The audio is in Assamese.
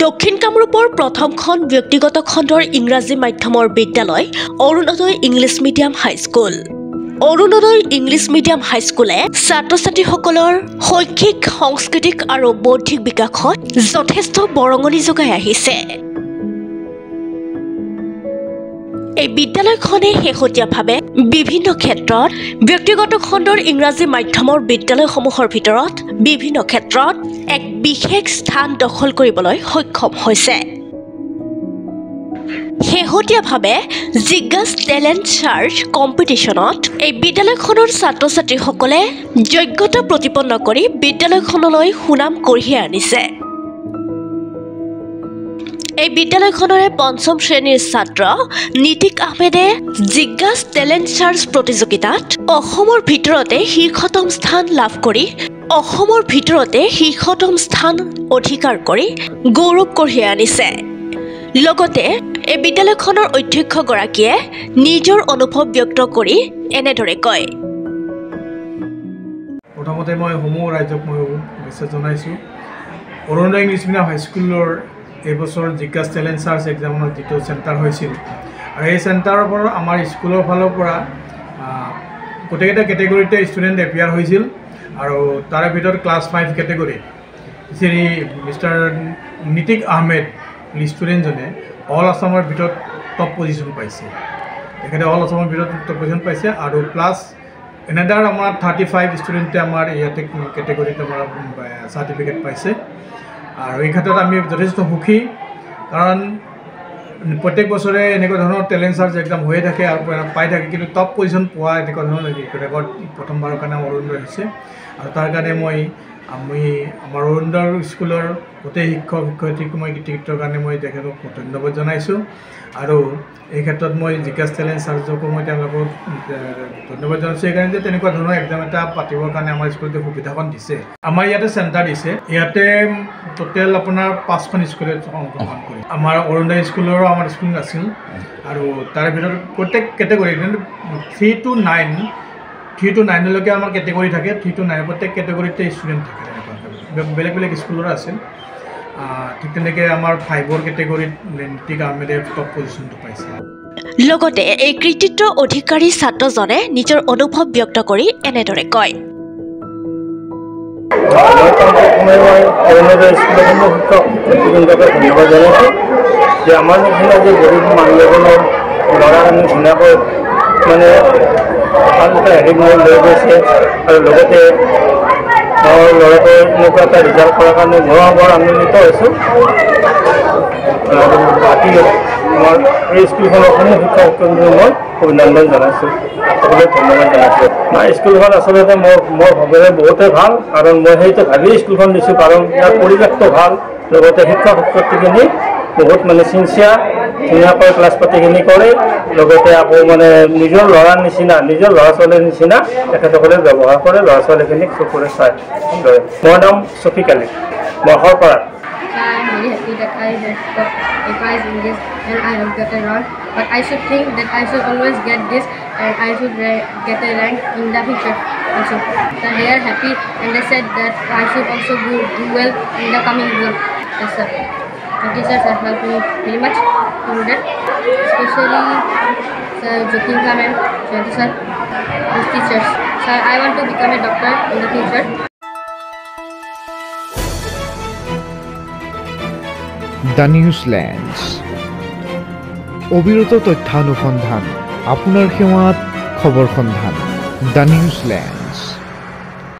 দক্ষিণ কামৰূপৰ প্ৰথমখন ব্যক্তিগত খণ্ডৰ ইংৰাজী মাধ্যমৰ বিদ্যালয় Arunodoy English medium high school. Arunodoy English medium হাইস্কুলে ছাত্ৰ-ছাত্ৰীসকলৰ শৈক্ষিক, সাংস্কৃতিক আৰু বৌদ্ধিক বিকাশত যথেষ্ট বৰঙণি যোগাই আহিছে। এই বিদ্যালয়খনে শেহতীয়াভাৱে বিভিন্ন ক্ষেত্ৰত ব্যক্তিগত খণ্ডৰ ইংৰাজী মাধ্যমৰ বিদ্যালয়সমূহৰ ভিতৰত বিভিন্ন ক্ষেত্ৰত এক বিশেষ স্থান দখল কৰিবলৈ সক্ষম হৈছে। শেহতীয়াভাৱে জিজ্ঞাছ টেলেণ্ট চাৰ্চ কম্পিটিশ্যনত এই বিদ্যালয়খনৰ ছাত্ৰ-ছাত্ৰীসকলে যোগ্যতা প্ৰতিপন্ন কৰি বিদ্যালয়খনলৈ সুনাম কঢ়িয়াই আনিছে। এই বিদ্যালয়খনৰে পঞ্চম শ্ৰেণীৰ ছাত্ৰ নীতিক আহমেদে জিজ্ঞাছ টেলেণ্ট চাৰ্চ প্ৰতিযোগিতাত অসমৰ ভিতৰতে শীৰ্ষতম স্থান লাভ কৰি অধিকাৰ কৰি গৌৰৱ কঢ়িয়াই আনিছে। লগতে এই বিদ্যালয়খনৰ অধ্যক্ষগৰাকীয়ে নিজৰ অনুভৱ ব্যক্ত কৰি এনেদৰে কয়। প্ৰথমতে মই সমূহ ৰাইজক মই শুভেচ্ছা জনাইছোঁ। অৰুণোদয় ইংলিছ মিডিয়াম হাইস্কুলৰ এইবছৰ জিজ্ঞাছ টেলেণ্ট চাৰ্চ এক্সামৰ যিটো চেণ্টাৰ হৈছিল আৰু এই চেণ্টাৰৰ পৰা আমাৰ স্কুলৰ ফালৰ পৰা গোটেইকেইটা কেটেগৰীতে ষ্টুডেণ্ট এপিয়াৰ হৈছিল আৰু তাৰে ভিতৰত ক্লাছ 5 কেটেগৰীত শ্ৰী মিষ্টাৰ নীতিক আহমেদ ষ্টুডেণ্টজনে অল আছামৰ ভিতৰত টপ পজিশ্যন পাইছে। তেখেতে অল আছামৰ ভিতৰত টপ পজিশ্যন পাইছে আৰু প্লাছ এনেদৰে আমাৰ 35 ষ্টুডেণ্টে আমাৰ ইয়াতে কেটেগৰীত আমাৰ চাৰ্টিফিকেট পাইছে। আৰু এই ক্ষেত্ৰত আমি যথেষ্ট সুখী, কাৰণ প্ৰত্যেক বছৰে এনেকুৱা ধৰণৰ টেলেণ্ট চাৰ্চ এক্সাম হৈয়ে থাকে আৰু পাই থাকে, কিন্তু টপ পজিশ্যন পোৱা এনেকুৱা ধৰণৰ ৰেকৰ্ড প্ৰথমবাৰৰ কাৰণে অৰুণোদয় হৈছে। আৰু তাৰ কাৰণে আমি আমাৰ অৰুণোদয় স্কুলৰ গোটেই শিক্ষক শিক্ষয়িত্ৰীক মই কৃতিত্বৰ কাৰণে মই তেখেতক ধন্যবাদ জনাইছোঁ। আৰু এই ক্ষেত্ৰত মই জিজ্ঞাছ টেলেণ্ট চাৰ্চকো মই তেওঁলোকক ধন্যবাদ জনাইছোঁ সেইকাৰণে যে তেনেকুৱা ধৰণৰ এক্সাম এটা পাতিবৰ কাৰণে আমাৰ স্কুলতে সুবিধাখন দিছে। আমাৰ ইয়াতে চেণ্টাৰ দিছে, ইয়াতে টোটেল আপোনাৰ 5খন স্কুলে অংশগ্ৰহণ কৰি আমাৰ অৰুণোদয় স্কুলৰো আমাৰ স্কুল আছিল। আৰু তাৰে ভিতৰত প্ৰত্যেক কেটেগৰী 3 to 9লৈকে আমাৰ কেটেগৰী থাকে। 3 to 9 প্ৰত্যেক কেটেগৰীতে ষ্টুডেণ্ট থাকে, বেলেগ বেলেগ স্কুলৰ আছিল। ঠিক তেনেকৈ আমাৰ 5ৰ কেটেগৰীত নীতিক আহমেদে টপ পজিশ্যনটো পাইছে। লগতে এই কৃতিত্ব অধিকাৰী ছাত্ৰজনে নিজৰ অনুভৱ ব্যক্ত কৰি এনেদৰে কয়। অৰুণোদয় স্কুলৰ শিক্ষক শিক্ষয়িত্ৰীসকলক ধন্যবাদ জনাইছোঁ যে আমাৰ নিচিনা যে গৰীব মানুহ এজনৰ ল'ৰাখিনি ধুনীয়াকৈ মানে ভাল এটা হেৰি মই লৈ গৈছে আৰু লগতে মোৰ ল'ৰাটোৱে এনেকুৱা এটা ৰিজাল্ট কৰাৰ কাৰণে মই বৰ আনন্দিত হৈছোঁ। আৰু বাকী আমাৰ এই স্কুলখনৰ সমূহ শিক্ষক শিক্ষয়িত্ৰীক মই অভিনন্দন জনাইছোঁ, সকলোকে ধন্যবাদ জনাইছোঁ। স্কুলখন আচলতে মোৰ ভাবেৰে বহুতেই ভাল, কাৰণ মই সেইটো ভাবিয়ে স্কুলখন দিছোঁ, কাৰণ ইয়াৰ পৰিৱেশটো ভাল, লগতে শিক্ষক শিক্ষয়িত্ৰীখিনি বহুত মানে চিনচিয়াৰ, ধুনীয়াকৈ ক্লাছ পাতিখিনি কৰে, লগতে আকৌ মানে নিজৰ ল'ৰাৰ নিচিনা, নিজৰ ল'ৰা ছোৱালীৰ নিচিনা তেখেতসকলে ব্যৱহাৰ কৰে, ল'ৰা ছোৱালীখিনিক চকুৰে চাই। মোৰ নাম Shafiq Ali, Moharpara. I'm very happy that I have got a prize in this and I have got a rank. But I should think that I should always get this and I should get a rank in the future also. So they are happy and they said that I should also do well in the coming exam. Yes sir. The teachers have helped me very much to do that. Especially Sir Jyotinka ma'am, Jyoti sir, those teachers. So I want to become a doctor in the future. The Newslands অবিৰত তথ্যানুসন্ধান, আপোনাৰ সেৱাত খবৰ সন্ধান। দ্য নিউজলেণ্ড।